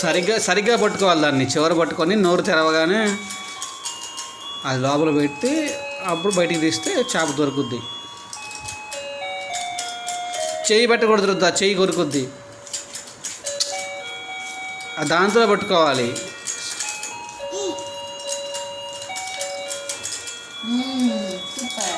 సరిగ్గా సరిగ్గా పట్టుకోవాలి, దాన్ని చివర పట్టుకొని నోరు తెరవగానే అది లోపల పెట్టి అప్పుడు బయటికి తీస్తే చేప దొరుకుద్ది. చెయ్యి పెట్టకూడదు, చెయ్యి కొరుకుద్ది. దాంతో పట్టుకోవాలి. సూపర్.